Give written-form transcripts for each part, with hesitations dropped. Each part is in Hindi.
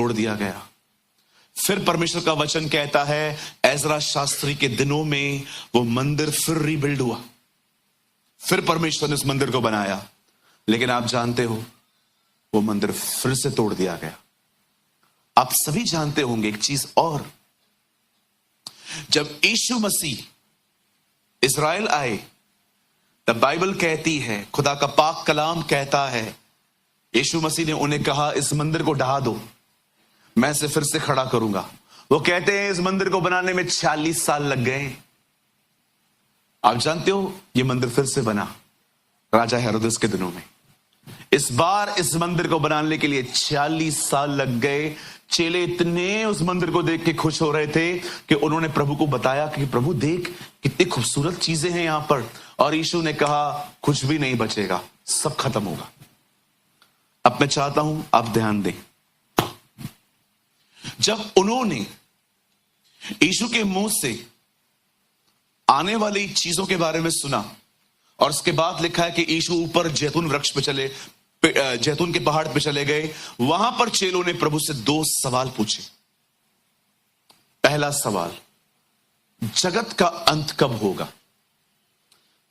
तोड़ दिया गया। फिर परमेश्वर का वचन कहता है एजरा शास्त्री के दिनों में वो मंदिर फिर रीबिल्ड हुआ, फिर परमेश्वर ने उस मंदिर को बनाया। लेकिन आप जानते हो वो मंदिर फिर से तोड़ दिया गया। आप सभी जानते होंगे एक चीज और, जब यीशु मसीह इज़राइल आए तब बाइबल कहती है, खुदा का पाक कलाम कहता है, यीशु मसीह ने उन्हें कहा इस मंदिर को ढहा दो, मैं इसे फिर से खड़ा करूंगा। वो कहते हैं इस मंदिर को बनाने में 46 साल लग गए। आप जानते हो ये मंदिर फिर से बना राजा हेरोदेस के दिनों में। इस बार इस मंदिर को बनाने के लिए 46 साल लग गए। चेले इतने उस मंदिर को देख के खुश हो रहे थे कि उन्होंने प्रभु को बताया कि प्रभु देख कितनी खूबसूरत चीजें हैं यहां पर। और यीशु ने कहा कुछ भी नहीं बचेगा, सब खत्म होगा। अब मैं चाहता हूं आप ध्यान दें, जब उन्होंने यीशु के मुंह से आने वाली चीजों के बारे में सुना और उसके बाद लिखा है कि यीशु ऊपर जैतून वृक्ष पे चले, जैतून के पहाड़ पे चले गए। वहां पर चेलों ने प्रभु से 2 सवाल पूछे। पहला सवाल, जगत का अंत कब होगा?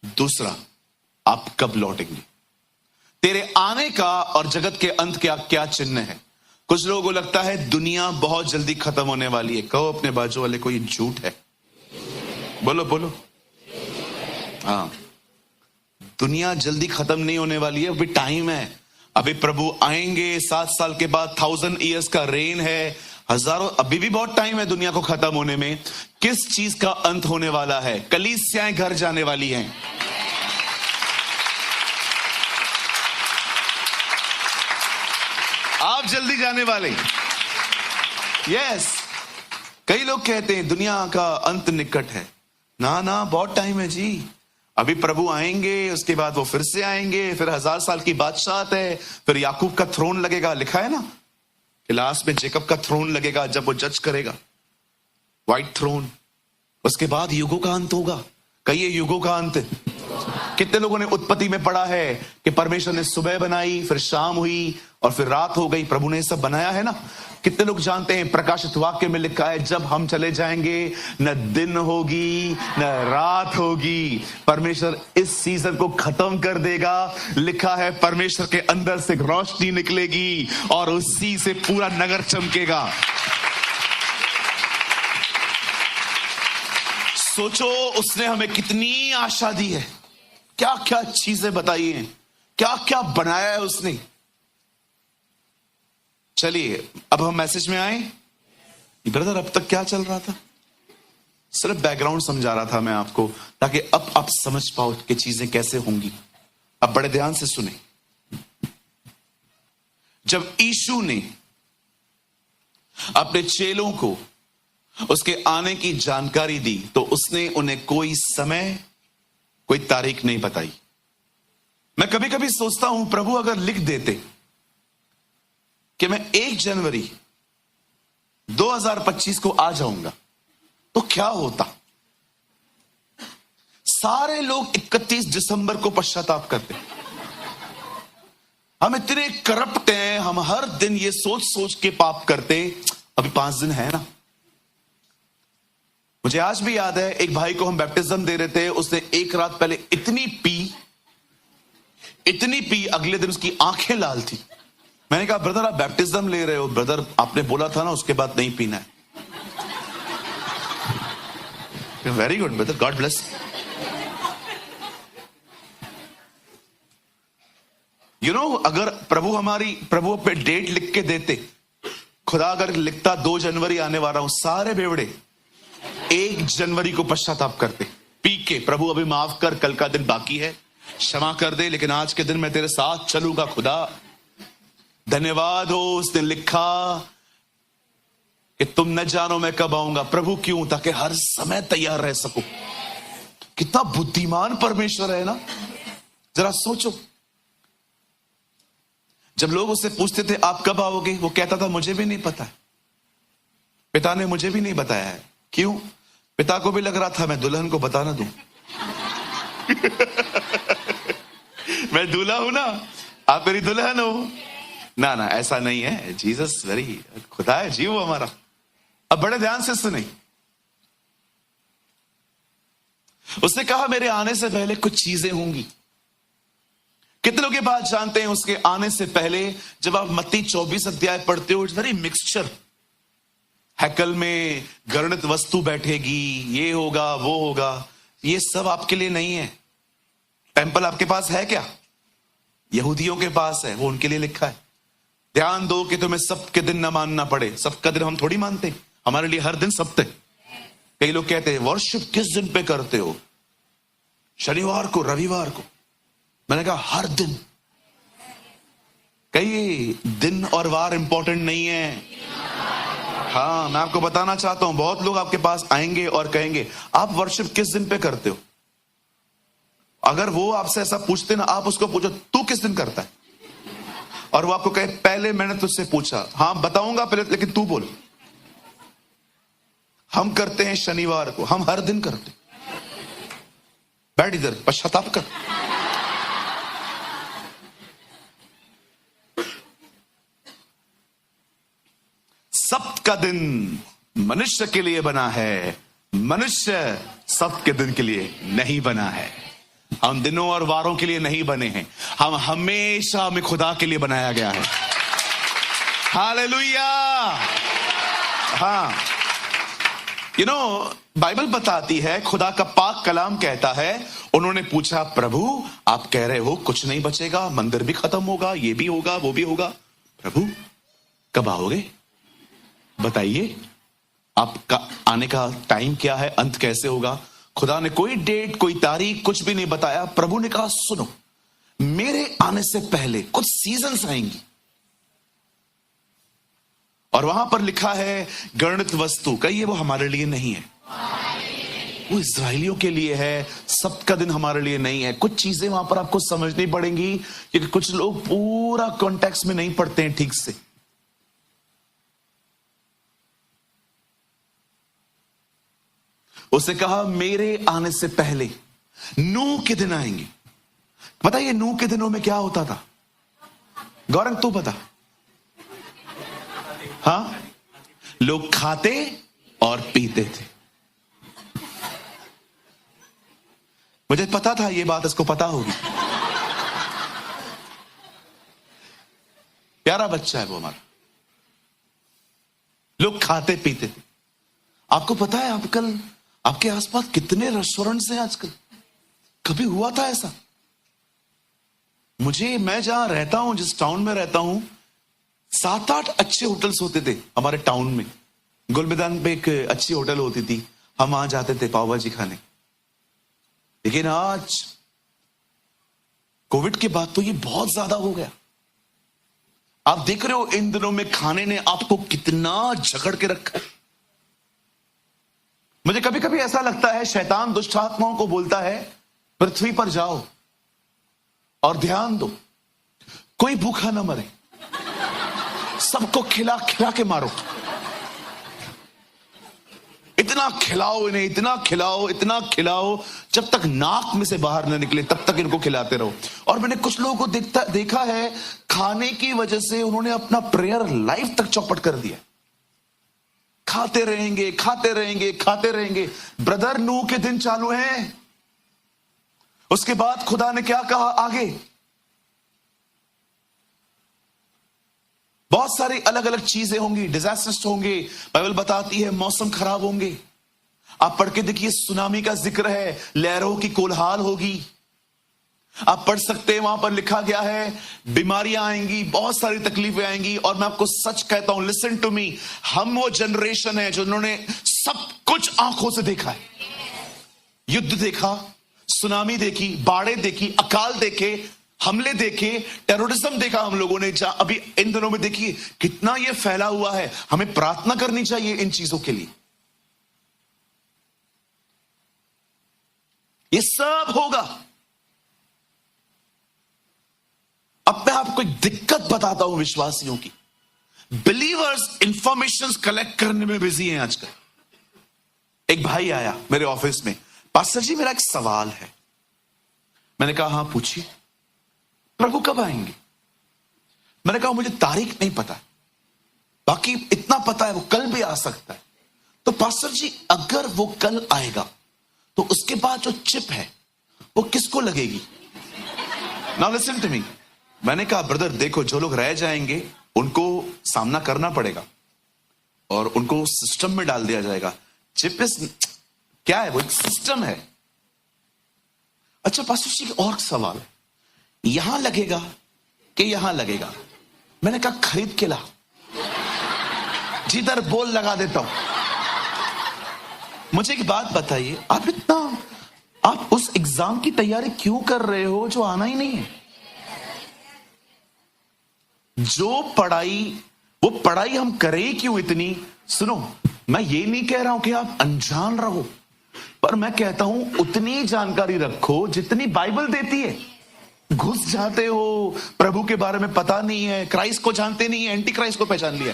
दूसरा, आप कब लौटेंगे? तेरे आने का और जगत के अंत का क्या चिन्ह है? कुछ लोगों को लगता है दुनिया बहुत जल्दी खत्म होने वाली है। कहो अपने बाजू वाले को ये झूठ है। बोलो बोलो। हाँ, दुनिया जल्दी खत्म नहीं होने वाली है, अभी टाइम है। अभी प्रभु आएंगे 7 साल के बाद, 1000 ईयर्स का रेन है, हजारों, अभी भी बहुत टाइम है दुनिया को खत्म होने में। किस चीज का अंत होने वाला है? कलीसियाएं घर जाने वाली हैं। आप जल्दी जाने वाले। यस, कई लोग कहते हैं दुनिया का अंत निकट है। ना ना, बहुत टाइम है जी। अभी प्रभु आएंगे, उसके बाद वो फिर से आएंगे, फिर 1000 साल की बादशाहत है, फिर याकूब का थ्रोन लगेगा। लिखा है ना कि लास्ट में जेकब का थ्रोन लगेगा जब वो जज करेगा, व्हाइट थ्रोन। उसके बाद युगों का अंत होगा। कहिए युगों का अंत। कितने लोगों ने उत्पत्ति में पढ़ा है कि परमेश्वर ने सुबह बनाई, फिर शाम हुई और फिर रात हो गई। प्रभु ने सब बनाया है ना। कितने लोग जानते हैं प्रकाशित वाक्य में लिखा है जब हम चले जाएंगे न दिन होगी न रात होगी। परमेश्वर इस सीजन को खत्म कर देगा। लिखा है परमेश्वर के अंदर से रोशनी निकलेगी और उसी से पूरा नगर चमकेगा। सोचो उसने हमें कितनी आशा दी है, क्या क्या चीजें बताई हैं, क्या क्या बनाया है उसने। चलिए अब हम मैसेज में आए। ब्रदर अब तक क्या चल रहा था? सिर्फ बैकग्राउंड समझा रहा था मैं आपको, ताकि अब आप समझ पाओ कि चीजें कैसे होंगी। अब बड़े ध्यान से सुने। जब यीशु ने अपने चेलों को उसके आने की जानकारी दी तो उसने उन्हें कोई समय, कोई तारीख नहीं बताई। मैं कभी कभी सोचता हूं प्रभु अगर लिख देते कि मैं 1 जनवरी 2025 को आ जाऊंगा तो क्या होता? सारे लोग 31 दिसंबर को पश्चाताप करते। हम इतने करप्ट हैं, हम हर दिन ये सोच सोच के पाप करते। अभी 5 दिन है ना। मुझे आज भी याद है एक भाई को हम बैप्टिज्म दे रहे थे, उसने एक रात पहले इतनी पी, अगले दिन उसकी आंखें लाल थी। मैंने कहा ब्रदर आप बैप्टिज्म ले रहे हो? ब्रदर आपने बोला था ना उसके बाद नहीं पीना है। Very good brother, God bless. You know, अगर प्रभु पे डेट लिख के देते, खुदा अगर लिखता 2 जनवरी आने वाला हूं, सारे बेवड़े 1 जनवरी को पश्चाताप करते पी के, प्रभु अभी माफ कर, कल का दिन बाकी है, क्षमा कर दे, लेकिन आज के दिन मैं तेरे साथ चलूंगा। खुदा धन्यवाद हो उसने लिखा कि तुम न जानो मैं कब आऊंगा। प्रभु क्यों? ताकि हर समय तैयार रह सकूं। कितना बुद्धिमान परमेश्वर है ना। जरा सोचो, जब लोग उससे पूछते थे आप कब आओगे, वो कहता था मुझे भी नहीं पता है, पिता ने मुझे भी नहीं बताया है। क्यों? पिता को भी लग रहा था मैं दुल्हन को बता ना दूं। मैं दूल्हा हूं ना, आप मेरी दुल्हन हो। ना ना, ऐसा नहीं है। जीसस वेरी, खुदा है जीव हमारा। अब बड़े ध्यान से सुने, उसने कहा मेरे आने से पहले कुछ चीजें होंगी। कितने लोग ये बात जानते हैं? उसके आने से पहले जब आप मत्ती 24 अध्याय पढ़ते हो, इट्स वेरी मिक्सचर। हैकल में गणित वस्तु बैठेगी, ये होगा वो होगा, ये सब आपके लिए नहीं है। टेंपल आपके पास है क्या? यहूदियों के पास है, वो उनके लिए लिखा है। ध्यान दो कि तुम्हें सबके दिन न मानना पड़े। सबका दिन हम थोड़ी मानते हैं, हमारे लिए हर दिन सब्त है। कई लोग कहते हैं वर्शिप किस दिन पे करते हो? शनिवार को, रविवार को। मैंने कहा हर दिन। कई दिन और वार इंपॉर्टेंट नहीं है। हाँ, मैं आपको बताना चाहता हूं, बहुत लोग आपके पास आएंगे और कहेंगे आप वर्शिप किस दिन पे करते हो? अगर वो आपसे ऐसा पूछते ना, आप उसको पूछो तू किस दिन करता है, और वो आपको कहे पहले मैंने तुझसे पूछा। हाँ बताऊंगा पहले, लेकिन तू बोल। हम करते हैं शनिवार को, हम हर दिन करते। बैठ इधर, पश्चाताप कर। सब्त का दिन मनुष्य के लिए बना है, मनुष्य सब्त के दिन के लिए नहीं बना है। हम दिनों और वारों के लिए नहीं बने हैं, हम हमेशा हमें खुदा के लिए बनाया गया है। हालेलुया। हाँ, बाइबल बताती है, खुदा का पाक कलाम कहता है, उन्होंने पूछा प्रभु आप कह रहे हो कुछ नहीं बचेगा, मंदिर भी खत्म होगा, ये भी होगा वो भी होगा, प्रभु कब आओगे? बताइए आपका आने का टाइम क्या है, अंत कैसे होगा? खुदा ने कोई डेट, कोई तारीख, कुछ भी नहीं बताया। प्रभु ने कहा सुनो, मेरे आने से पहले कुछ सीजन्स आएंगी, और वहां पर लिखा है गणित वस्तु। कहिए वो हमारे लिए नहीं है, वो इस्राएलियों के लिए है। सब्त का दिन हमारे लिए नहीं है। कुछ चीजें वहां पर आपको समझनी पड़ेंगी, क्योंकि कुछ लोग पूरा कॉन्टेक्स्ट में नहीं पढ़ते हैं ठीक से। उसे कहा मेरे आने से पहले नूह के दिन आएंगे। बताइए नूह के दिनों में क्या होता था? गौरंग तू बता। हाँ, लोग खाते और पीते थे। मुझे पता था ये बात इसको पता होगी। प्यारा बच्चा है वो हमारा। लोग खाते पीते थे। आपको पता है आजकल आपके आसपास कितने रेस्टोरेंट्स हैं आजकल? कभी हुआ था ऐसा? मैं जहां रहता हूं, जिस टाउन में रहता हूं, 7-8 अच्छे होटल्स होते थे हमारे टाउन में। गुल मैदान पे एक अच्छी होटल होती थी, हम वहां जाते थे पाव भाजी खाने। लेकिन आज कोविड के बाद तो ये बहुत ज्यादा हो गया। आप देख रहे हो इन दिनों में खाने ने आपको कितना जकड़ के रखा है। मुझे कभी कभी ऐसा लगता है शैतान दुष्ट आत्माओं को बोलता है पृथ्वी पर जाओ और ध्यान दो, कोई भूखा ना मरे, सबको खिला खिला के मारो। इतना खिलाओ इन्हें, इतना खिलाओ, इतना खिलाओ, जब तक नाक में से बाहर न निकले तब तक इनको खिलाते रहो। और मैंने कुछ लोगों को देखा है, खाने की वजह से उन्होंने अपना प्रेयर लाइफ तक चौपट कर दिया। खाते रहेंगे, खाते रहेंगे, खाते रहेंगे। ब्रदर, नूह के दिन चालू हैं। उसके बाद खुदा ने क्या कहा आगे? बहुत सारी अलग अलग चीजें होंगी, डिजास्टर्स होंगे। बाइबल बताती है मौसम खराब होंगे। आप पढ़ के देखिए, सुनामी का जिक्र है, लहरों की कोलाहल होगी। आप पढ़ सकते हैं, वहां पर लिखा गया है बीमारियां आएंगी, बहुत सारी तकलीफें आएंगी। और मैं आपको सच कहता हूं, लिसन टू मी, हम वो जनरेशन है जिन्होंने सब कुछ आंखों से देखा है। युद्ध देखा, सुनामी देखी, बाढ़ें देखी, अकाल देखे, हमले देखे, टेररिज्म देखा हम लोगों ने। अभी इन दिनों में देखिए कितना ये फैला हुआ है। हमें प्रार्थना करनी चाहिए इन चीजों के लिए। ये सब होगा। अब मैं आपको एक दिक्कत बताता हूं विश्वासियों की। बिलीवर्स इंफॉर्मेशन कलेक्ट करने में बिजी हैं आजकल। एक भाई आया मेरे ऑफिस में, पास्टर जी मेरा एक सवाल है। मैंने कहा हाँ पूछिए। प्रभु कब आएंगे? मैंने कहा मुझे तारीख नहीं पता, बाकी इतना पता है वो कल भी आ सकता है। तो पास्टर जी अगर वो कल आएगा तो उसके बाद जो चिप है वो किसको लगेगी? Now listen to me. मैंने कहा ब्रदर देखो, जो लोग रह जाएंगे उनको सामना करना पड़ेगा और उनको सिस्टम में डाल दिया जाएगा। चिप इस क्या है? वो एक सिस्टम है। अच्छा पास्टर जी और सवाल है, यहां लगेगा कि यहां लगेगा? मैंने कहा खरीद के ला, जिधर बोल लगा देता हूं। मुझे एक बात बताइए, आप उस एग्जाम की तैयारी क्यों कर रहे हो जो आना ही नहीं है? जो वो पढ़ाई हम करें क्यों इतनी? सुनो, मैं ये नहीं कह रहा हूं कि आप अनजान रहो, पर मैं कहता हूं उतनी जानकारी रखो जितनी बाइबल देती है। घुस जाते हो, प्रभु के बारे में पता नहीं है, क्राइस्ट को जानते नहीं है, एंटी क्राइस्ट को पहचान लिया।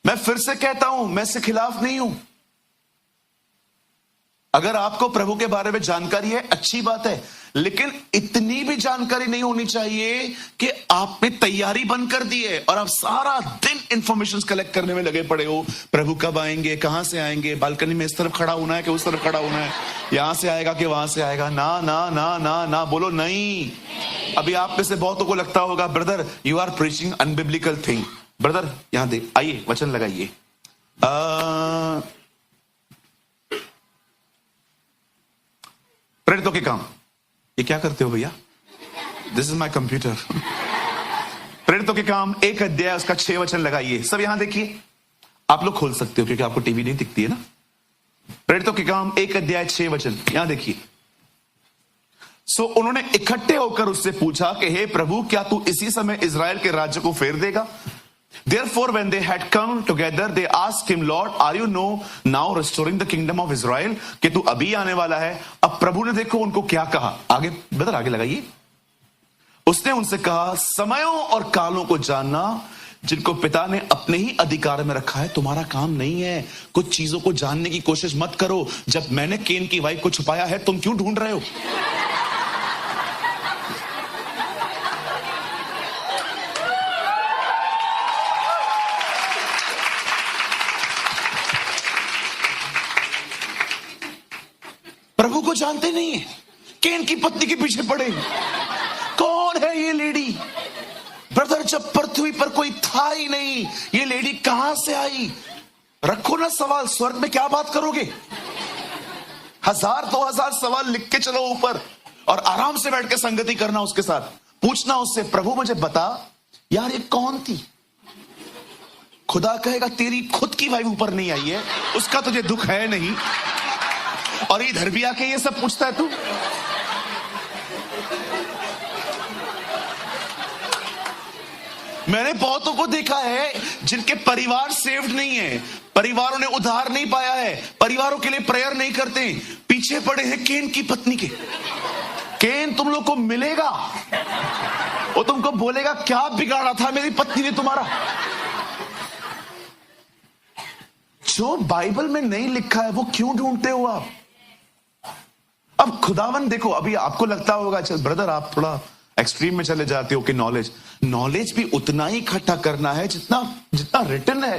मैं फिर से कहता हूं, मैं इसके खिलाफ नहीं हूं। अगर आपको प्रभु के बारे में जानकारी है अच्छी बात है, लेकिन इतनी भी जानकारी नहीं होनी चाहिए कि आपने तैयारी बंद कर दी है और आप सारा दिन इंफॉर्मेशन कलेक्ट करने में लगे पड़े हो। प्रभु कब आएंगे, कहां से आएंगे, बालकनी में इस तरफ खड़ा होना है कि उस तरफ खड़ा होना है, यहां से आएगा कि वहां से आएगा? ना ना ना ना ना, बोलो नहीं। अभी आप में से बहुतों को लगता होगा brother you are preaching unbiblical thing. Brother यहां दे, आइए वचन लगाइए। प्रेरितों के काम, ये क्या करते हो भैया? This is my computer. प्रेरितों के काम 1 अध्याय उसका 6 वचन लगाइए। सब यहां देखिए, आप लोग खोल सकते हो क्योंकि आपको टीवी नहीं दिखती है ना। प्रेरितों के काम 1 अध्याय 6 वचन यहां देखिए। सो उन्होंने इकट्ठे होकर उससे पूछा कि हे प्रभु, क्या तू इसी समय इजराइल के राज्य को फेर देगा? Therefore, when they had come together, they asked him, Lord, are you now restoring the kingdom of Israel? कि तू अभी आने वाला है। अब प्रभु ने देखो उनको क्या कहा, आगे बदल, आगे लगाइए। उसने उनसे कहा, समयों और कालों को जानना जिनको पिता ने अपने ही अधिकार में रखा है तुम्हारा काम नहीं है। कुछ चीजों को जानने की कोशिश मत करो। जब मैंने केन की वाइफ को छुपाया है, तुम क्यों ढूंढ रहे हो? प्रभु को जानते नहीं है, केन की पत्नी के पीछे पड़े। कौन है ये लेडी? ब्रदर, जब पृथ्वी पर कोई था ही नहीं, ये लेडी कहां से आई? रखो ना सवाल, स्वर्ग में क्या बात करोगे? 1000-2000 सवाल लिख के चलो ऊपर और आराम से बैठ के संगति करना उसके साथ। पूछना उससे, प्रभु मुझे बता यार ये कौन थी? खुदा कहेगा तेरी खुद की वाइफ ऊपर नहीं आई है, उसका तुझे दुख है नहीं, और इधर भी आके ये सब पूछता है तू। मैंने बहुतों को देखा है जिनके परिवार सेव्ड नहीं है, परिवारों ने उद्धार नहीं पाया है, परिवारों के लिए प्रेयर नहीं करते, पीछे पड़े हैं केन की पत्नी के। केन तुम लोग को मिलेगा, वो तुमको बोलेगा क्या बिगाड़ा था मेरी पत्नी ने तुम्हारा। जो बाइबल में नहीं लिखा है वो क्यों ढूंढते हो आप? अब खुदावन देखो, अभी आपको लगता होगा चल ब्रदर आप थोड़ा एक्सट्रीम में चले जाते हो कि नॉलेज भी उतना ही इकट्ठा करना है जितना रिटन है।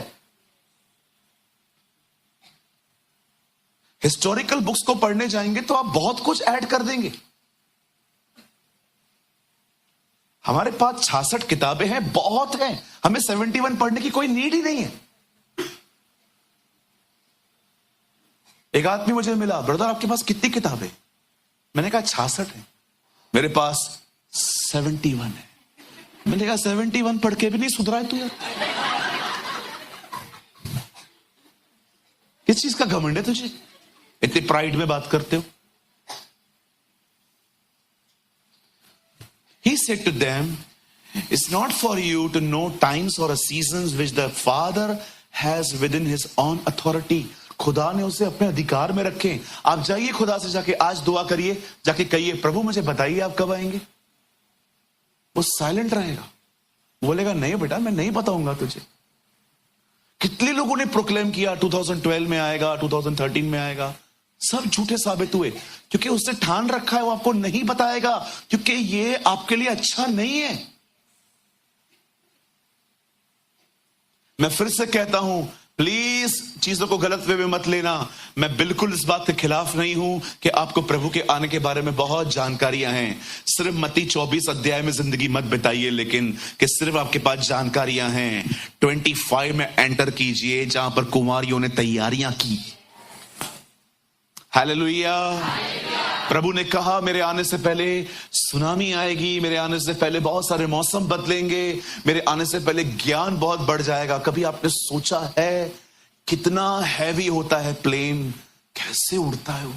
हिस्टोरिकल बुक्स को पढ़ने जाएंगे तो आप बहुत कुछ ऐड कर देंगे। हमारे पास 66 किताबें हैं, बहुत हैं, हमें 71 पढ़ने की कोई नीड ही नहीं है। एक आदमी मुझे मिला, ब्रदर आपके पास कितनी किताबें? मैंने कहा 66 है। मेरे पास 71 है। मैंने कहा 71 पढ़ के भी नहीं सुधरा है तू यार? किस चीज का घमंड है तुझे? इतने प्राइड में बात करते हो। He said to them, it's not for you to know times or seasons which the Father has within his own authority. खुदा ने उसे अपने अधिकार में रखे। आप जाइए खुदा से जाके आज दुआ करिए, जाके कहिए प्रभु मुझे बताइए आप कब आएंगे। वो साइलेंट रहेगा, बोलेगा नहीं बेटा मैं नहीं बताऊंगा तुझे। कितने लोगों ने प्रोक्लेम किया 2012 में आएगा, 2013 में आएगा, सब झूठे साबित हुए, क्योंकि उसने ठान रखा है वो आपको नहीं बताएगा, क्योंकि ये आपके लिए अच्छा नहीं है। मैं फिर से कहता हूं, प्लीज चीजों को गलत वे में मत लेना। मैं बिल्कुल इस बात के खिलाफ नहीं हूं कि आपको प्रभु के आने के बारे में बहुत जानकारियां हैं। सिर्फ मत्ती 24 अध्याय में जिंदगी मत बिताइए, लेकिन कि सिर्फ आपके पास जानकारियां हैं। 25 में एंटर कीजिए, जहां पर कुमारियों ने तैयारियां की। हालेलुया। प्रभु ने कहा मेरे आने से पहले सुनामी आएगी, मेरे आने से पहले बहुत सारे मौसम बदलेंगे, मेरे आने से पहले ज्ञान बहुत बढ़ जाएगा। कभी आपने सोचा है कितना हैवी होता है प्लेन, कैसे उड़ता है वो?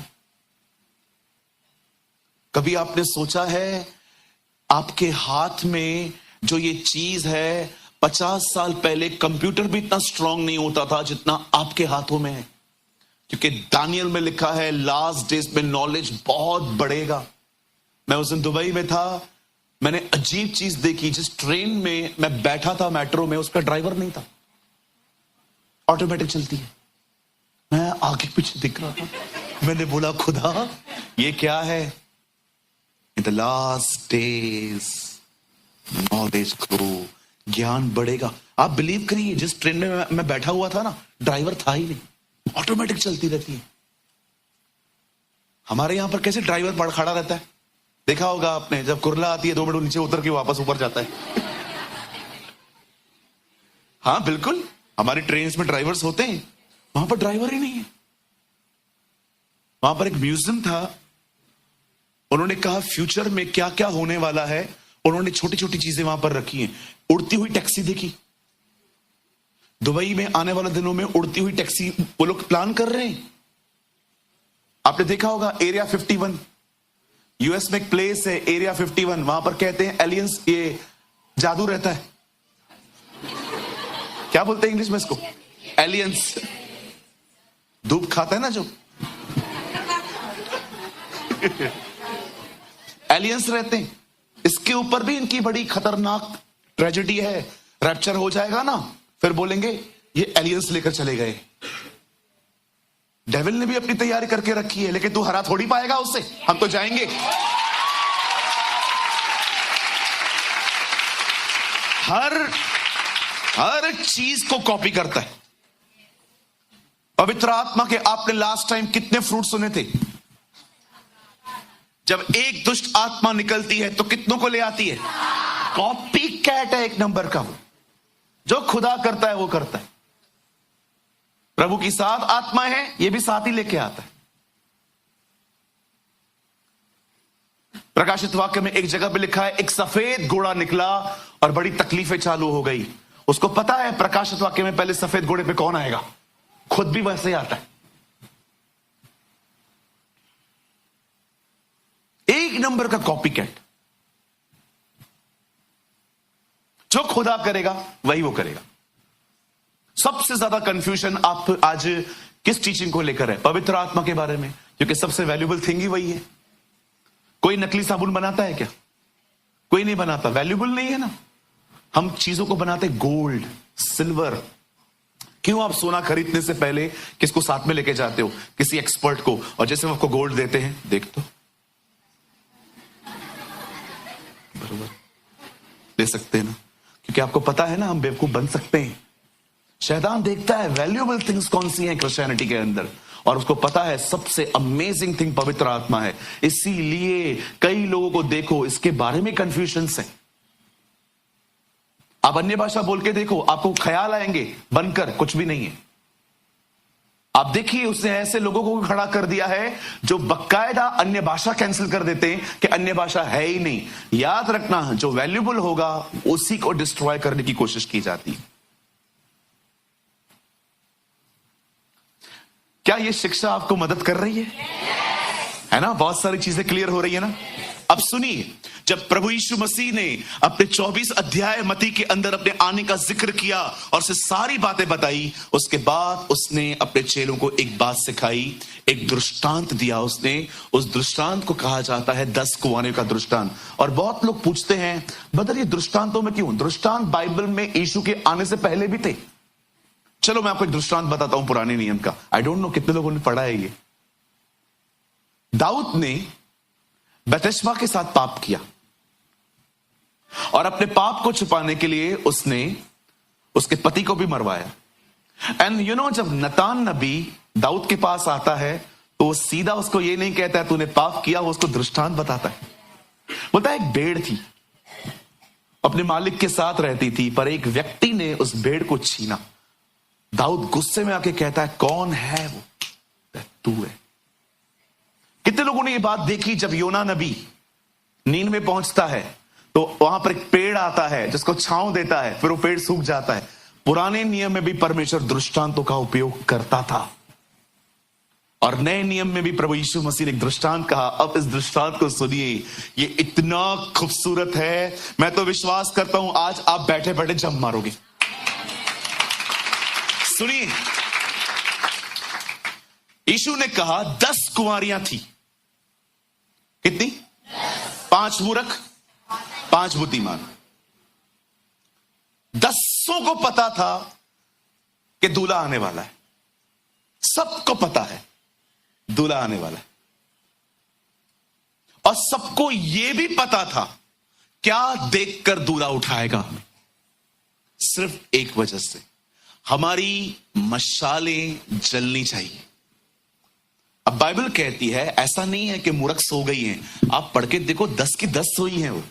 कभी आपने सोचा है आपके हाथ में जो ये चीज है, 50 साल पहले कंप्यूटर भी इतना स्ट्रांग नहीं होता था जितना आपके हाथों में है, क्योंकि दानियल में लिखा है लास्ट डेज में नॉलेज बहुत बढ़ेगा। मैं उस दिन दुबई में था, मैंने अजीब चीज देखी। जिस ट्रेन में मैं बैठा था मेट्रो में, उसका ड्राइवर नहीं था, ऑटोमेटिक चलती है। मैं आगे पीछे दिख रहा था, मैंने बोला खुदा ये क्या है? In the last days knowledge grow, ज्ञान बढ़ेगा। आप बिलीव करिए, जिस ट्रेन में मैं बैठा हुआ था ना, ड्राइवर था ही नहीं, ऑटोमेटिक चलती रहती है। हमारे यहां पर कैसे ड्राइवर खड़ा रहता है, देखा होगा आपने, जब कुरला आती है 2 मिनट नीचे उतर के वापस ऊपर जाता है। हाँ बिल्कुल, हमारी ट्रेन में ड्राइवर्स होते हैं, वहां पर ड्राइवर ही नहीं है। वहां पर एक म्यूजियम था, उन्होंने कहा फ्यूचर में क्या क्या होने वाला है, उन्होंने छोटी छोटी चीजें वहां पर रखी हैं। उड़ती हुई टैक्सी देखी, दुबई में आने वाले दिनों में उड़ती हुई टैक्सी वो लोग प्लान कर रहे हैं। आपने देखा होगा एरिया 51, यूएस में एक प्लेस है एरिया 51, वहां पर कहते हैं एलियंस, ये जादू रहता है। क्या बोलते हैं इंग्लिश में इसको? एलियंस। धूप खाता है ना जो एलियंस रहते हैं। इसके ऊपर भी इनकी बड़ी खतरनाक ट्रेजेडी है। रैप्चर हो जाएगा ना, फिर बोलेंगे ये एलियंस लेकर चले गए। डेविल ने भी अपनी तैयारी करके रखी है, लेकिन तू हरा थोड़ी पाएगा उससे, हम तो जाएंगे। हर चीज को कॉपी करता है। पवित्र आत्मा के आपने लास्ट टाइम कितने फ्रूट सुने थे? जब एक दुष्ट आत्मा निकलती है तो कितनों को ले आती है? कॉपी कैट है एक नंबर का। वो जो खुदा करता है वो करता है। प्रभु की 7 आत्माएं हैं, ये भी 7 ही लेके आता है। प्रकाशित वाक्य में एक जगह पे लिखा है, एक सफेद घोड़ा निकला और बड़ी तकलीफें चालू हो गई। उसको पता है प्रकाशित वाक्य में पहले सफेद घोड़े पे कौन आएगा, खुद भी वैसे ही आता है। एक नंबर का कॉपी कैट। जो खुदा करेगा वही वो करेगा। सबसे ज्यादा कंफ्यूजन आप आज किस टीचिंग को लेकर है? पवित्र आत्मा के बारे में, क्योंकि सबसे वैल्यूएबल थिंग ही वही है। कोई नकली साबुन बनाता है क्या? कोई नहीं बनाता, वैल्यूएबल नहीं है ना। हम चीजों को बनाते गोल्ड, सिल्वर। क्यों आप सोना खरीदने से पहले किसको साथ में लेके जाते हो? किसी एक्सपर्ट को, और जैसे वो आपको गोल्ड देते हैं, देख तो बरोबर ले सकते हैं ना, क्योंकि आपको पता है ना हम बेवकूफ बन सकते हैं। शैतान देखता है वैल्यूएबल थिंग्स कौन सी हैं क्रिश्चियनिटी के अंदर, और उसको पता है सबसे अमेजिंग थिंग पवित्र आत्मा है। इसीलिए कई लोगों को देखो इसके बारे में कंफ्यूजन है। आप अन्य भाषा बोल के देखो, आपको ख्याल आएंगे बनकर कुछ भी नहीं है। आप देखिए उसने ऐसे लोगों को खड़ा कर दिया है जो बकायदा अन्य भाषा कैंसिल कर देते हैं कि अन्य भाषा है ही नहीं। याद रखना, जो वैल्यूएबल होगा उसी को डिस्ट्रॉय करने की कोशिश की जाती है। क्या यह शिक्षा आपको मदद कर रही है ना? बहुत सारी चीजें क्लियर हो रही है ना। अब सुनिए, जब प्रभु यीशु मसीह ने अपने 24 अध्याय मत्ती के अंदर अपने आने का जिक्र किया और से सारी बातें बताई, उसके बाद उसने अपने चेलों को एक बात सिखाई, एक दृष्टांत दिया उसने। उस दृष्टांत को कहा जाता है 10 कुआंों का दृष्टांत। और बहुत लोग पूछते हैं, बदर ये दृष्टांतों में क्यों? दृष्टांत बाइबल में यीशु के आने से पहले भी थे। चलो मैं आपको एक दृष्टांत बताता हूं पुराने नियम का। आई डोंट नो कितने लोगों ने पढ़ा है ये। दाऊद ने बतशबा के साथ पाप किया और अपने पाप को छुपाने के लिए उसने उसके पति को भी मरवाया। एंड जब नतान नबी दाऊद के पास आता है तो वो सीधा उसको ये नहीं कहता है तूने पाप किया, वो उसको दृष्टांत बताता है। बोलता है एक भेड़ थी, अपने मालिक के साथ रहती थी, पर एक व्यक्ति ने उस भेड़ को छीना। दाऊद गुस्से में आके कहता है कौन है वो? तू है। कितने लोगों ने ये बात देखी जब योना नबी नींद में पहुंचता है तो वहां पर एक पेड़ आता है जिसको छांव देता है, फिर वो पेड़ सूख जाता है। पुराने नियम में भी परमेश्वर दृष्टांतों का उपयोग करता था और नए नियम में भी प्रभु यीशु मसीह ने एक दृष्टांत कहा। अब इस दृष्टांत को सुनिए, ये इतना खूबसूरत है, मैं तो विश्वास करता हूं आज आप बैठे बैठे जम मारोगे। सुनिए, यीशु ने कहा 10 कुंवारियां थी। कितनी? 5 मूर्ख, 5 बुद्धिमान। 10 को पता था कि दूल्हा आने वाला है, सबको पता है दूल्हा आने वाला है, और सबको यह भी पता था क्या देखकर दूल्हा उठाएगा हमें। सिर्फ एक वजह से, हमारी मशालें जलनी चाहिए। अब बाइबल कहती है ऐसा नहीं है कि मूर्ख सो गई हैं, आप पढ़ के देखो 10 की 10 सोई हैं वो।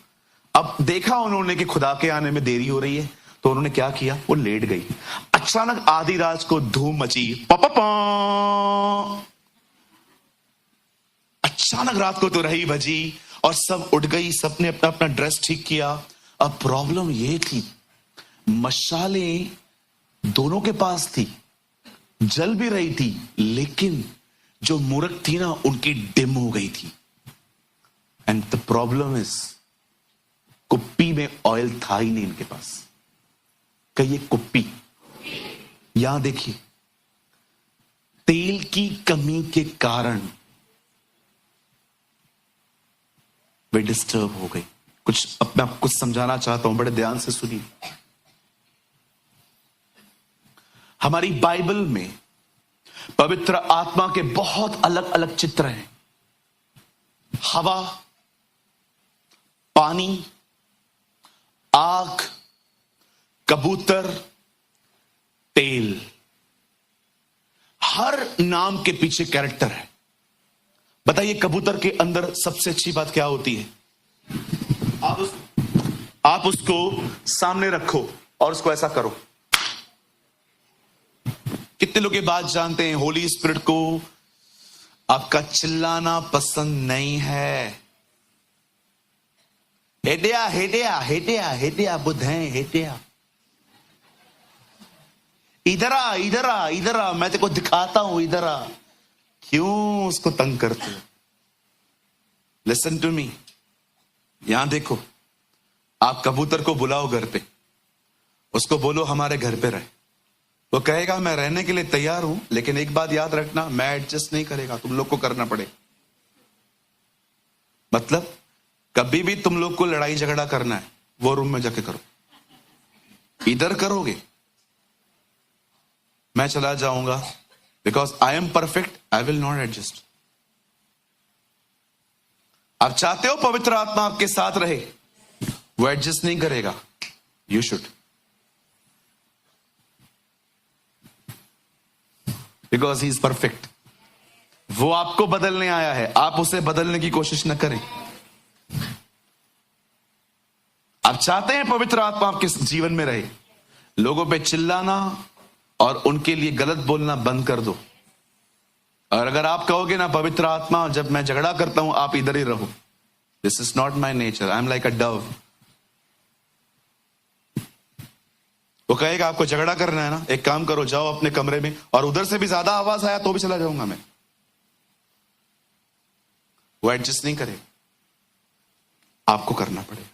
अब देखा उन्होंने कि खुदा के आने में देरी हो रही है तो उन्होंने क्या किया, वो लेट गई। अचानक आधी रात को धूम मची, पपपा, अचानक रात को तो रही बजी और सब उठ गई, सबने अपना अपना ड्रेस ठीक किया। अब प्रॉब्लम ये थी, मशालें दोनों के पास थी, जल भी रही थी, लेकिन जो मूर्ख थी ना उनकी डिम हो गई थी। एंड द प्रॉब्लम इज, कुप्पी में ऑयल था ही नहीं इनके पास। कहिए कुप्पी। यहां देखिए, तेल की कमी के कारण वे डिस्टर्ब हो गई। कुछ अपना कुछ समझाना चाहता हूं, बड़े ध्यान से सुनिए। हमारी बाइबल में पवित्र आत्मा के बहुत अलग अलग चित्र हैं। हवा, पानी, आग, कबूतर, तेल, हर नाम के पीछे कैरेक्टर है। बताइए कबूतर के अंदर सबसे अच्छी बात क्या होती है? आप उसको सामने रखो और उसको ऐसा करो। कितने लोग ये बात जानते हैं, होली स्पिरिट को आपका चिल्लाना पसंद नहीं है। हेटिया हेटिया हेटिया हेटिया बुद्ध है, हेटिया इधर आ इधर आ इधर आ, मैं तेरे को दिखाता हूं, इधर आ। क्यों उसको तंग करते हो? लिसन टू मी, यहां देखो, आप कबूतर को बुलाओ घर पे, उसको बोलो हमारे घर पे रहे, वो कहेगा मैं रहने के लिए तैयार हूं, लेकिन एक बात याद रखना, मैं एडजस्ट नहीं करेगा, तुम लोग को करना पड़ेगा। मतलब कभी भी तुम लोग को लड़ाई झगड़ा करना है, वो रूम में जाके करो। इधर करोगे मैं चला जाऊंगा, because I am perfect, I will not adjust. आप चाहते हो पवित्र आत्मा आपके साथ रहे, वो एडजस्ट नहीं करेगा। You should, because he is perfect. वो आपको बदलने आया है, आप उसे बदलने की कोशिश न करें। आप चाहते हैं पवित्र आत्मा आपके जीवन में रहे, लोगों पे चिल्लाना और उनके लिए गलत बोलना बंद कर दो। और अगर आप कहोगे ना पवित्र आत्मा जब मैं झगड़ा करता हूं आप इधर ही रहो, this is not my nature, I am like a Dove. वो कहेगा आपको झगड़ा करना है ना, एक काम करो, जाओ अपने कमरे में, और उधर से भी ज्यादा आवाज आया तो भी चला जाऊंगा मैं। वो एडजस्ट नहीं करेगा, आपको करना पड़ेगा।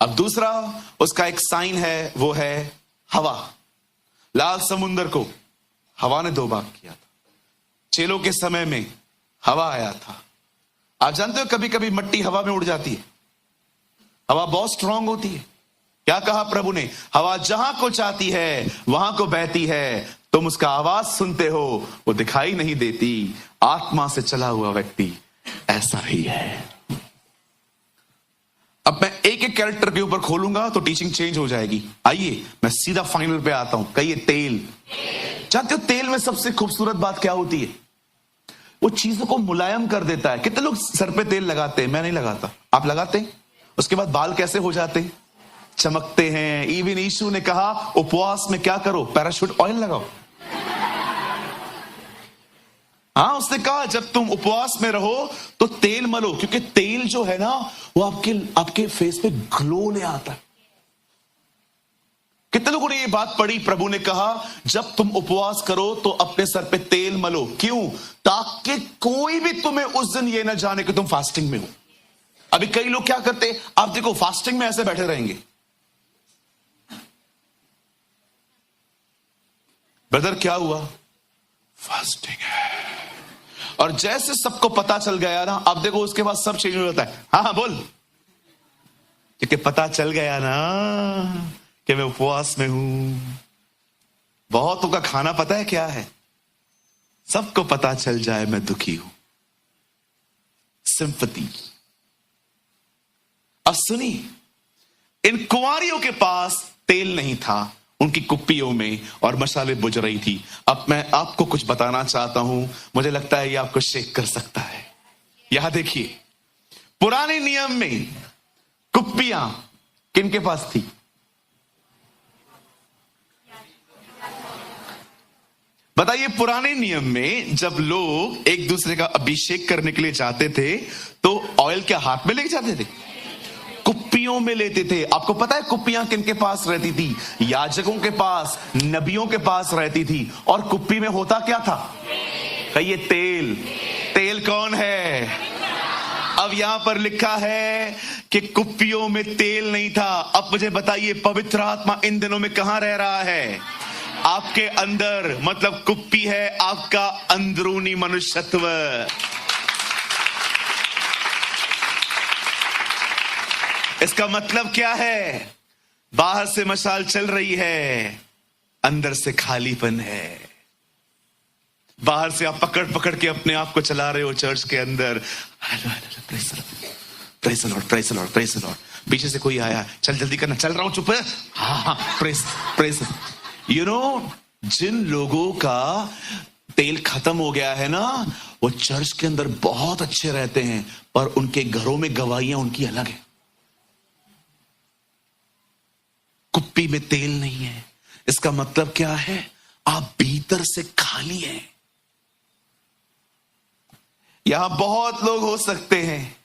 अब दूसरा उसका एक साइन है, वो है हवा। लाल समुंदर को हवा ने 2 भाग किया था। चेलों के समय में हवा आया था। आप जानते हो कभी कभी मट्टी हवा में उड़ जाती है, हवा बहुत स्ट्रांग होती है। क्या कहा प्रभु ने? हवा जहां को चाहती है वहां को बहती है, तुम तुम उसका आवाज सुनते हो, वो दिखाई नहीं देती। आत्मा से चला हुआ व्यक्ति ऐसा ही है। अब मैं एक एक कैरेक्टर के ऊपर खोलूंगा तो टीचिंग चेंज हो जाएगी। आइए मैं सीधा फाइनल पे आता हूं। कहिए तेल। जानते हो तेल में सबसे खूबसूरत बात क्या होती है? वो चीजों को मुलायम कर देता है। कितने लोग सर पे तेल लगाते हैं? मैं नहीं लगाता, आप लगाते हैं? उसके बाद बाल कैसे हो जाते हैं? चमकते हैं। इवन यीशु ने कहा उपवास में क्या करो? पैराशूट ऑयल लगाओ। हाँ, उसने कहा जब तुम उपवास में रहो तो तेल मलो, क्योंकि तेल जो है ना वो आपके फेस पे ग्लो ले आता है। कितने लोगों ने ये बात पढ़ी? प्रभु ने कहा जब तुम उपवास करो तो अपने सर पे तेल मलो। क्यों? ताकि कोई भी तुम्हें उस दिन ये ना जाने कि तुम फास्टिंग में हो। अभी कई लोग क्या करते, आप देखो फास्टिंग में ऐसे बैठे रहेंगे, ब्रदर क्या हुआ? फास्टिंग है। और जैसे सबको पता चल गया ना, अब देखो उसके बाद सब चेंज हो जाता है। हाँ बोल, क्योंकि पता चल गया ना कि मैं उपवास में हूं। बहुतों का खाना पता है क्या है? सबको पता चल जाए मैं दुखी हूं। सिंपैथी। अब सुनी, इन कुंवारियों के पास तेल नहीं था, उनकी कुप्पियों में और मशाले बुझ रही थी। अब मैं आपको कुछ बताना चाहता हूं, मुझे लगता है ये आपको शेक कर सकता है। यहां देखिए, पुराने नियम में कुप्पियां किनके पास थी? बताइए, पुराने नियम में जब लोग एक दूसरे का अभिषेक करने के लिए जाते थे तो ऑयल क्या हाथ में लेके जाते थे? कुप्पियों में लेते थे। आपको पता है कुप्पियां किनके पास रहती थी? याजकों के पास, नबियों के पास रहती थी। और कुप्पी में होता क्या था? कहिए तेल। तेल कौन है? अब यहां पर लिखा है कि कुप्पियों में तेल नहीं था। अब मुझे बताइए, पवित्र आत्मा इन दिनों में कहां रह रहा है? आपके अंदर। मतलब कुप्पी है आपका अंदरूनी मनुष्यत्व। इसका मतलब क्या है? बाहर से मशाल चल रही है, अंदर से खालीपन है। बाहर से आप पकड़ पकड़ के अपने आप को चला रहे हो चर्च के अंदर। Praise the Lord, praise the Lord, praise the Lord. पीछे से कोई आया, चल जल्दी करना, चल रहा हूं, चुप है। हाँ, प्रेज़। यू नो, जिन लोगों का तेल खत्म हो गया है ना, वो चर्च के अंदर बहुत अच्छे रहते हैं, पर उनके घरों में गवाहियां उनकी अलग है। कुप्पी में तेल नहीं है। इसका मतलब क्या है? आप भीतर से खाली हैं। यहां बहुत लोग हो सकते हैं,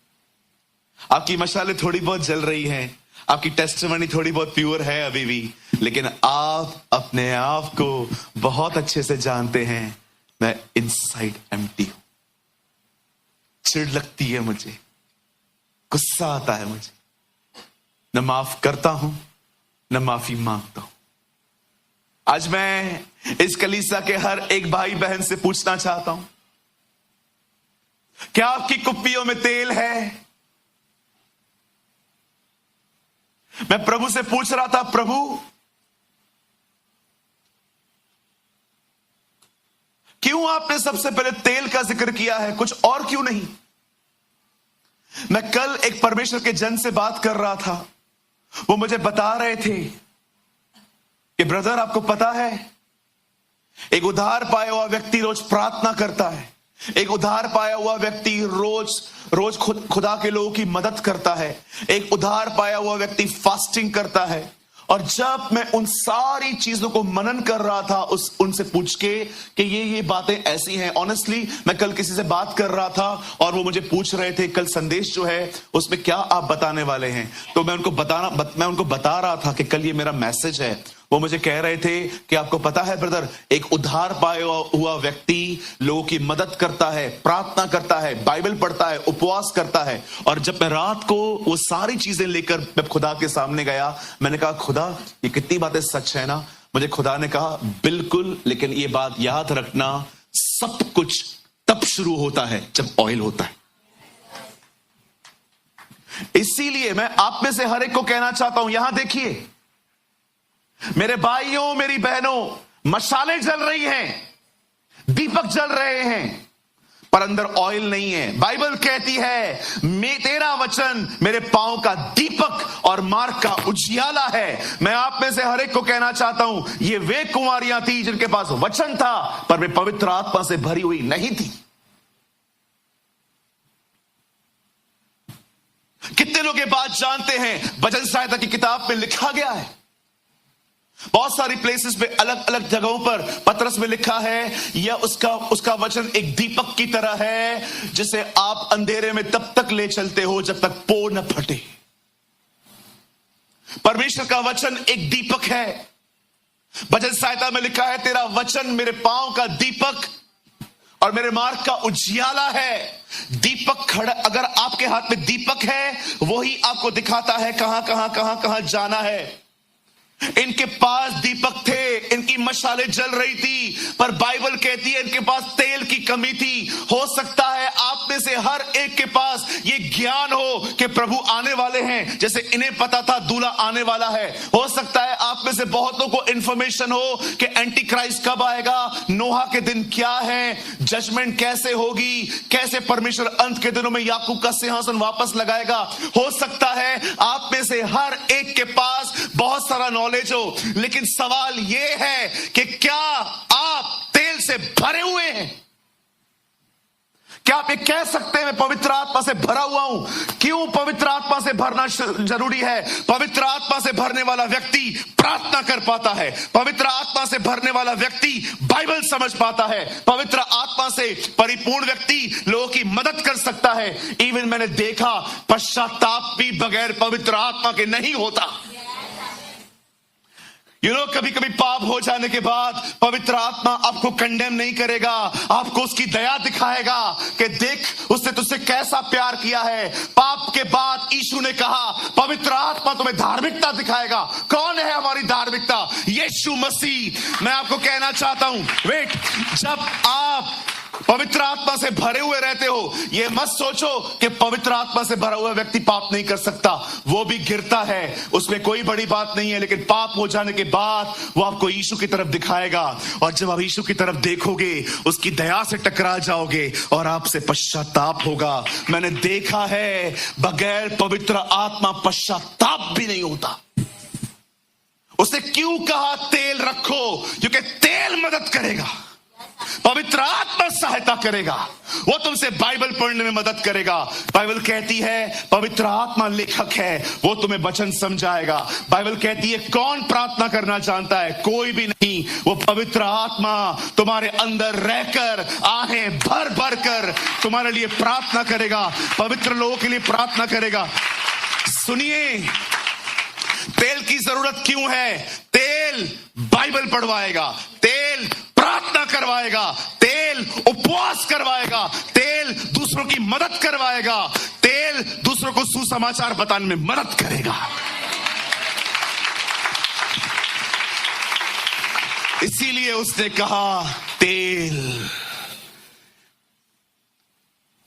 आपकी मशालें थोड़ी बहुत जल रही हैं, आपकी टेस्टिमनी थोड़ी बहुत प्योर है अभी भी, लेकिन आप अपने आप को बहुत अच्छे से जानते हैं, मैं इनसाइड एम्प्टी हूं। चिढ़ लगती है मुझे, गुस्सा आता है मुझे, न माफ करता हूं न माफी मांगता हूं। आज मैं इस कलीसिया के हर एक भाई बहन से पूछना चाहता हूं, क्या आपकी कुप्पियों में तेल है? मैं प्रभु से पूछ रहा था, प्रभु क्यों आपने सबसे पहले तेल का जिक्र किया है, कुछ और क्यों नहीं? मैं कल एक परमेश्वर के जन से बात कर रहा था, वो मुझे बता रहे थे कि ब्रदर आपको पता है, एक उधार पाया हुआ व्यक्ति रोज प्रार्थना करता है, एक उधार पाया हुआ व्यक्ति रोज खुदा के लोगों की मदद करता है, एक उधार पाया हुआ व्यक्ति फास्टिंग करता है। और जब मैं उन सारी चीजों को मनन कर रहा था, उनसे पूछ के कि ये बातें ऐसी हैं। ऑनेस्टली मैं कल किसी से बात कर रहा था और वो मुझे पूछ रहे थे कल संदेश जो है उसमें क्या आप बताने वाले हैं। तो मैं उनको बता रहा था कि कल ये मेरा मैसेज है। वो मुझे कह रहे थे कि आपको पता है ब्रदर, एक उधार पाया हुआ व्यक्ति लोगों की मदद करता है, प्रार्थना करता है, बाइबल पढ़ता है, उपवास करता है। और जब मैं रात को वो सारी चीजें लेकर मैं खुदा के सामने गया, मैंने कहा खुदा ये कितनी बातें सच है ना। मुझे खुदा ने कहा बिल्कुल, लेकिन ये बात याद रखना, सब कुछ तब शुरू होता है जब ऑयल होता है। इसीलिए मैं आप में से हर एक को कहना चाहता हूं, यहां देखिए मेरे भाइयों मेरी बहनों, मशाले जल रही हैं, दीपक जल रहे हैं, पर अंदर ऑयल नहीं है। बाइबल कहती है तेरा वचन मेरे पांव का दीपक और मार्ग का उजियाला है। मैं आप में से हर एक को कहना चाहता हूं, ये वे कुंवारियां थी जिनके पास वचन था, पर वे पवित्र आत्मा से भरी हुई नहीं थी। कितने लोग ये बात जानते हैं? भजन संहिता की किताब में लिखा गया है, बहुत सारी प्लेसेस पे, अलग अलग जगहों पर पतरस में लिखा है, यह उसका वचन एक दीपक की तरह है जिसे आप अंधेरे में तब तक ले चलते हो जब तक पो न फटे। परमेश्वर का वचन एक दीपक है। भजन संहिता में लिखा है, तेरा वचन मेरे पांव का दीपक और मेरे मार्ग का उजियाला है। दीपक खड़ा, अगर आपके हाथ में दीपक है, वही आपको दिखाता है कहां कहां कहां कहां जाना है। इनके पास दीपक थे, इनकी मशालें जल रही थी, पर बाइबल कहती है इनके पास तेल की कमी थी। हो सकता है आप में से हर एक के पास ये ज्ञान हो कि प्रभु आने वाले हैं, जैसे इन्हें पता था दूल्हा आने वाला है। हो सकता है आप में से बहुतों को इंफॉर्मेशन हो कि एंटी क्राइस्ट कब आएगा, नोहा के दिन क्या है, जजमेंट कैसे होगी, कैसे परमेश्वर अंत के दिनों में याकूब का सिंहासन वापस लगाएगा। हो सकता है आप में से हर एक के पास बहुत सारा नॉलेज हो, लेकिन सवाल यह है कि क्या आप तेल से भरे हुए हैं? क्या आप ये कह सकते हैं मैं पवित्र आत्मा से भरा हुआ हूं? क्यों पवित्र आत्मा से भरना जरूरी है? पवित्र आत्मा से भरने वाला व्यक्ति प्रार्थना कर पाता है, पवित्र आत्मा से भरने वाला व्यक्ति बाइबल समझ पाता है, पवित्र आत्मा से परिपूर्ण व्यक्ति लोगों की मदद कर सकता है। इवन मैंने देखा पश्चाताप भी बगैर पवित्र आत्मा के नहीं होता। कभी कभी पाप हो जाने के बाद पवित्र आत्मा आपको कंडेम नहीं करेगा, आपको उसकी दया दिखाएगा कि देख उसने तुझसे कैसा प्यार किया है। पाप के बाद यीशु ने कहा पवित्र आत्मा तुम्हें धार्मिकता दिखाएगा। कौन है हमारी धार्मिकता? यीशु मसीह। मैं आपको कहना चाहता हूं, वेट, जब आप पवित्र आत्मा से भरे हुए रहते हो, यह मत सोचो कि पवित्र आत्मा से भरा हुआ व्यक्ति पाप नहीं कर सकता। वो भी गिरता है, उसमें कोई बड़ी बात नहीं है, लेकिन पाप हो जाने के बाद वो आपको यीशु की तरफ दिखाएगा, और जब आप यीशु की तरफ देखोगे उसकी दया से टकरा जाओगे और आपसे पश्चाताप होगा। मैंने देखा है बगैर पवित्र आत्मा पश्चाताप भी नहीं होता। उसने क्यों कहा तेल रखो? क्योंकि तेल मदद करेगा, पवित्र आत्मा सहायता करेगा, वो तुमसे बाइबल पढ़ने में मदद करेगा। बाइबल कहती है पवित्र आत्मा लेखक है, वो तुम्हें वचन समझाएगा। बाइबल कहती है कौन प्रार्थना करना जानता है? कोई भी नहीं। वो पवित्र आत्मा तुम्हारे अंदर रहकर आहें भर भर कर तुम्हारे लिए प्रार्थना करेगा, पवित्र लोगों के लिए प्रार्थना करेगा। सुनिए, तेल की जरूरत क्यों है? तेल बाइबल पढ़वाएगा, तेल प्रार्थना करवाएगा, तेल उपवास करवाएगा, तेल दूसरों की मदद करवाएगा, तेल दूसरों को सुसमाचार बताने में मदद करेगा। इसीलिए उसने कहा तेल।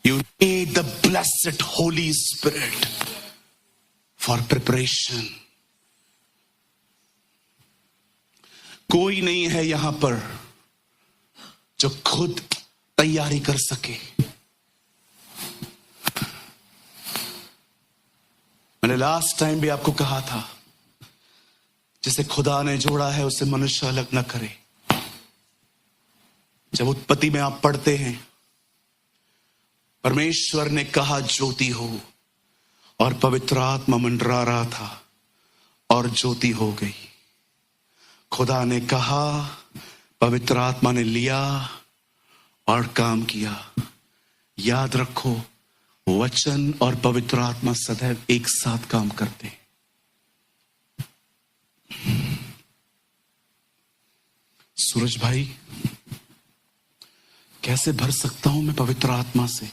You need the blessed Holy Spirit for preparation. कोई नहीं है यहां पर जो खुद तैयारी कर सके। मैंने लास्ट टाइम भी आपको कहा था, जिसे खुदा ने जोड़ा है उसे मनुष्य अलग न करे। जब उत्पत्ति में आप पढ़ते हैं, परमेश्वर ने कहा ज्योति हो, और पवित्र आत्मा मंडरा रहा था और ज्योति हो गई। खुदा ने कहा, पवित्र आत्मा ने लिया और काम किया। याद रखो, वचन और पवित्र आत्मा सदैव एक साथ काम करते हैं। सूरज भाई, कैसे भर सकता हूं मैं पवित्र आत्मा से?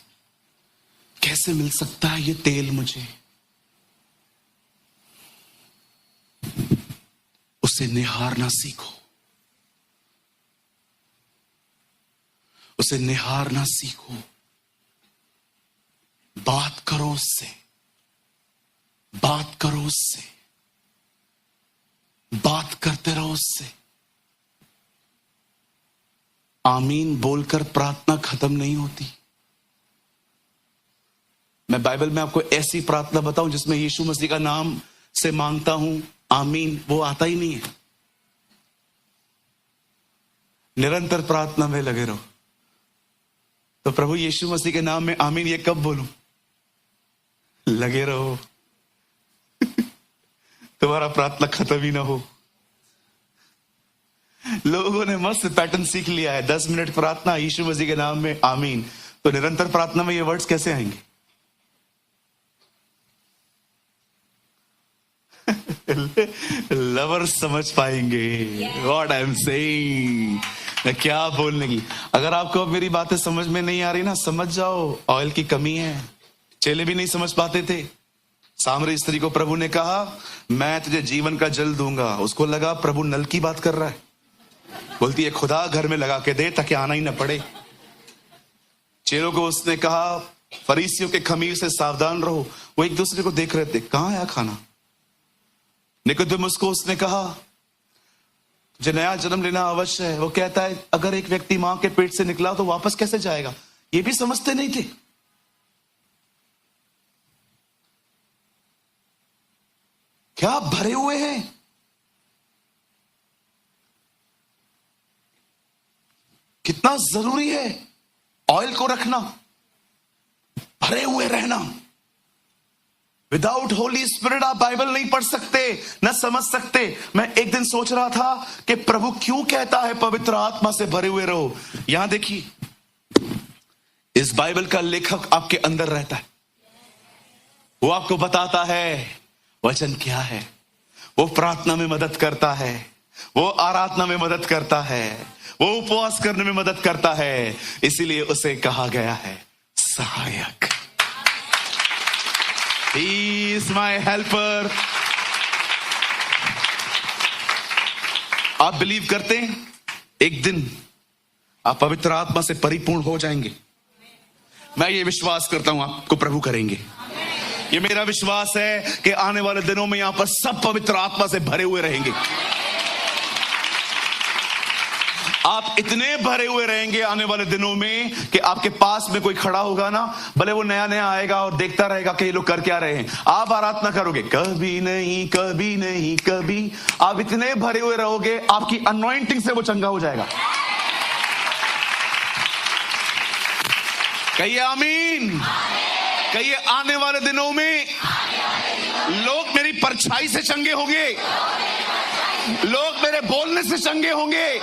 कैसे मिल सकता है ये तेल मुझे? उसे निहारना सीखो, उसे निहारना सीखो। बात करो उससे, बात करो उससे, बात करते रहो उससे। आमीन बोलकर प्रार्थना खत्म नहीं होती। मैं बाइबल में आपको ऐसी प्रार्थना बताऊं जिसमें यीशु मसीह का नाम से मांगता हूं आमीन, वो आता ही नहीं है। निरंतर प्रार्थना में लगे रहो। तो प्रभु यीशु मसीह के नाम में आमीन ये कब बोलूं? लगे रहो। तुम्हारा प्रार्थना खत्म ही ना हो। लोगों ने मस्त पैटर्न सीख लिया है, 10 मिनट प्रार्थना यीशु मसीह के नाम में आमीन। तो निरंतर प्रार्थना में ये वर्ड्स कैसे आएंगे? लवर्स समझ पाएंगे व्हाट आई एम सेइंग, मैं क्या बोलने की। अगर आपको अब मेरी बातें समझ में नहीं आ रही ना, समझ जाओ ऑयल की कमी है। चेले भी नहीं समझ पाते थे। सामरी स्त्री को प्रभु ने कहा मैं तुझे जीवन का जल दूंगा, उसको लगा प्रभु नल की बात कर रहा है। बोलती है खुदा घर में लगा के दे ताकि आना ही ना पड़े। चेलों को उसने कहा फरीसियों के खमीर से सावधान रहो। वो एक दूसरे को देख रहे थे, कहां आया खाना। निकोदेमुस को उसने कहा जो नया जन्म लेना अवश्य है। वो कहता है अगर एक व्यक्ति मां के पेट से निकला तो वापस कैसे जाएगा? ये भी समझते नहीं थे। क्या भरे हुए हैं। कितना जरूरी है ऑयल को रखना, भरे हुए रहना। विदाउट होली स्पिरिट आप बाइबल नहीं पढ़ सकते, न समझ सकते। मैं एक दिन सोच रहा था कि प्रभु क्यों कहता है पवित्र आत्मा से भरे हुए रहो। यहां देखिए, इस बाइबल का लेखक आपके अंदर रहता है। वो आपको बताता है वचन क्या है। वो प्रार्थना में मदद करता है, वो आराधना में मदद करता है, वो उपवास करने में मदद करता है। इसीलिए उसे कहा गया है सहायक। He is my helper। आप बिलीव करते हैं एक दिन आप पवित्र आत्मा से परिपूर्ण हो जाएंगे? मैं ये विश्वास करता हूं आपको प्रभु करेंगे। ये मेरा विश्वास है कि आने वाले दिनों में यहां पर सब पवित्र आत्मा से भरे हुए रहेंगे। आप इतने भरे हुए रहेंगे आने वाले दिनों में कि आपके पास में कोई खड़ा होगा ना, भले वो नया नया आएगा और देखता रहेगा कि ये लोग कर क्या रहे हैं, आप आराधना करोगे कभी नहीं कभी नहीं कभी। आप इतने भरे हुए रहोगे, आपकी अनॉइंटिंग से वो चंगा हो जाएगा। कहिए आमीन। कहिए आने वाले दिनों में लोग मेरी परछाई से चंगे होंगे, लोग मेरे बोलने से चंगे होंगे।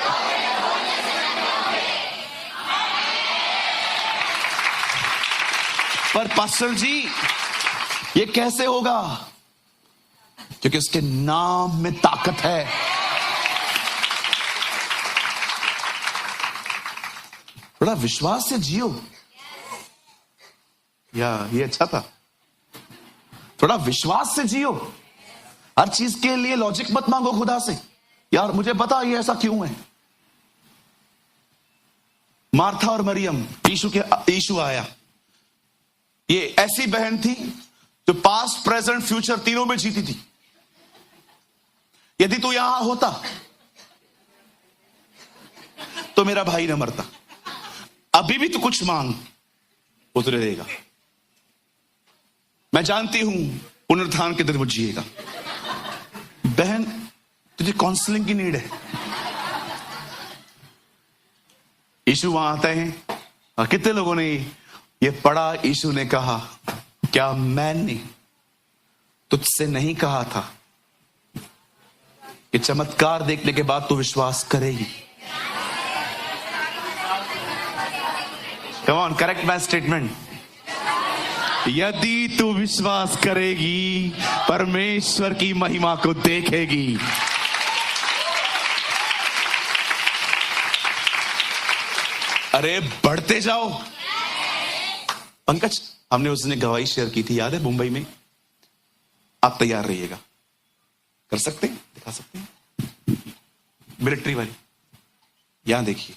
पर पास्टर जी ये कैसे होगा? क्योंकि उसके नाम में ताकत है। थोड़ा विश्वास से जियो। या ये अच्छा था, थोड़ा विश्वास से जियो। हर चीज के लिए लॉजिक मत मांगो खुदा से, यार मुझे बता ये ऐसा क्यों है। मार्था और मरियम, यीशु आया। ये ऐसी बहन थी जो पास्ट प्रेजेंट फ्यूचर तीनों में जीती थी। यदि तू यहां होता तो मेरा भाई न मरता। अभी भी तू कुछ मांग, वो तुझे देगा। मैं जानती हूं पुनरुत्थान के दिन वो जिएगा। बहन तुझे काउंसलिंग की नीड है। यीशु वहां आते हैं और कितने लोगों ने ये पढ़ा। यीशु ने कहा क्या मैंने तुझसे नहीं कहा था कि चमत्कार देखने के बाद तू विश्वास करेगी? Come on, correct my statement. यदि तू विश्वास करेगी परमेश्वर की महिमा को देखेगी। अरे बढ़ते जाओ। पंकज, हमने उस दिन गवाही शेयर की थी, याद है, मुंबई में। आप तैयार रहिएगा। कर सकते हैं, दिखा सकते हैं, मिलिट्री वाली। यहां देखिए,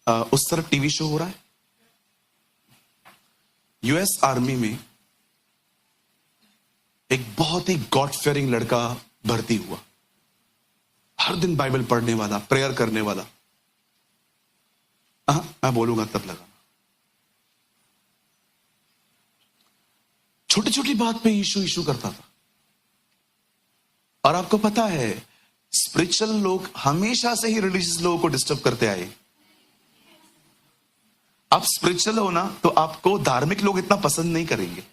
उस तरफ टीवी शो हो रहा है। यूएस आर्मी में एक बहुत ही गॉड फेयरिंग लड़का भर्ती हुआ। हर दिन बाइबल पढ़ने वाला, प्रेयर करने वाला। मैं बोलूंगा तब लगा। छोटी छोटी बात पे यीशु यीशु करता था। और आपको पता है, स्पिरिचुअल लोग हमेशा से ही रिलीजियस लोगों को डिस्टर्ब करते आए। आप स्पिरिचुअल हो ना, तो आपको धार्मिक लोग इतना पसंद नहीं करेंगे।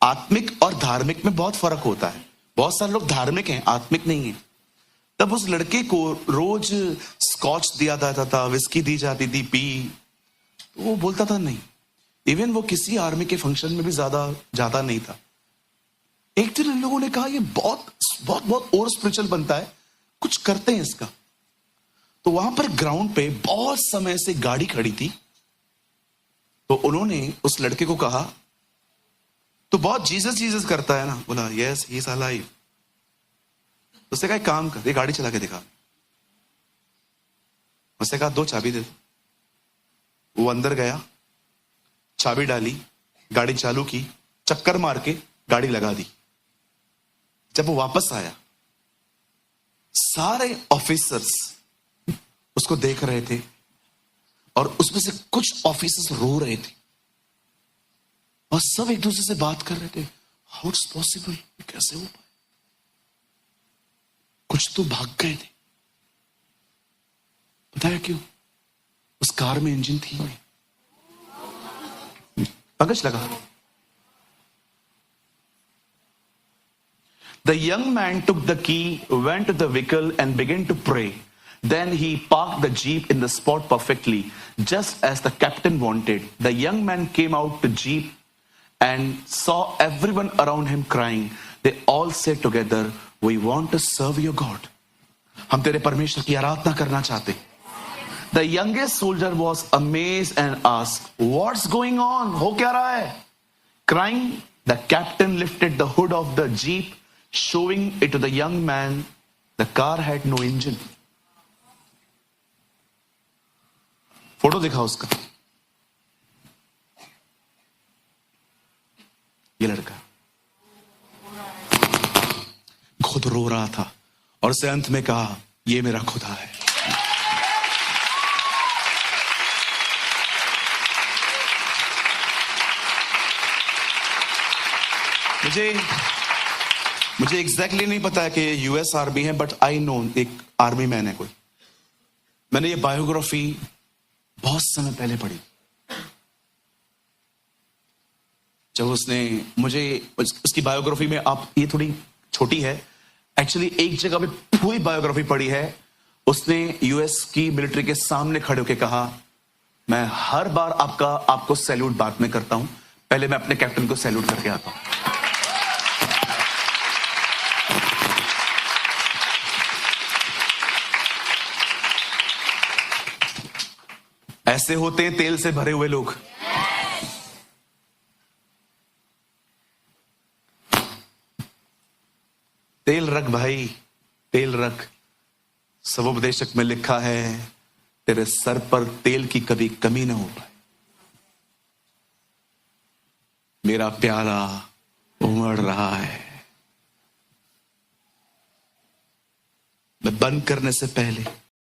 आत्मिक और धार्मिक में बहुत फर्क होता है। बहुत सारे लोग धार्मिक हैं, आत्मिक नहीं है। तब उस लड़के को रोज स्कॉच दिया जाता था, विस्की दी जाती थी, पी। तो वो बोलता था नहीं। इवन वो किसी आर्मी के फंक्शन में भी ज्यादा जाता नहीं था। एक दिन इन लोगों ने कहा ये बहुत बहुत बहुत और स्पिरिचुअल बनता है, कुछ करते हैं इसका। तो वहां पर ग्राउंड पे बहुत समय से गाड़ी खड़ी थी। तो उन्होंने उस लड़के को कहा, तो बहुत जीसस जीसस करता है ना? बोला यस, ही इज अलाइव। उसने कहा एक काम कर, ये गाड़ी चला के दिखा। उसने कहा 2 चाबी दे दो। वो अंदर गया, चाबी डाली, गाड़ी चालू की, चक्कर मार के गाड़ी लगा दी। जब वो वापस आया, सारे ऑफिसर्स उसको देख रहे थे और उसमें से कुछ ऑफिसर्स रो रहे थे और सब एक दूसरे से बात कर रहे थे, हाउ इट्स पॉसिबल, कैसे हो पाए। कुछ तो भाग गए थे। पता है क्यों? उस कार में इंजन थी नहीं। पगच लगा। The young man took the key, went to the vehicle and began to pray. Then he parked the jeep in the spot perfectly, just as the captain wanted. The young man came out to jeep and saw everyone around him crying. They all said together, "We want to serve your God." हम तेरे परमेश्वर की आराधना करना चाहते। The youngest soldier was amazed and asked, "What's going on? हो क्या रहा है?" Crying, the captain lifted the hood of the jeep, showing it to the young man. The car had no engine. Photo दिखा उसका। ये लड़का खुद रो रहा था और उसे अंत में कहा, ये मेरा खुदा है। मुझे एग्जैक्टली नहीं पता है कि यूएस आर्मी है, बट आई नो एक आर्मी मैन है कोई। मैंने ये बायोग्राफी बहुत समय पहले पढ़ी। जब उसने मुझे उसकी बायोग्राफी में, आप ये थोड़ी छोटी है एक्चुअली, एक जगह पे पूरी बायोग्राफी पढ़ी है। उसने यूएस की मिलिट्री के सामने खड़े होकर कहा, मैं हर बार आपको सैल्यूट बाद में करता हूं, पहले मैं अपने कैप्टन को सैल्यूट करके आता हूं। ऐसे होते हैं तेल से भरे हुए लोग। तेल रख भाई, तेल रख। सबोपदेशक में लिखा है, तेरे सर पर तेल की कभी कमी ना हो पाए। मेरा प्याला उमड़ रहा है। मैं बंद करने से पहले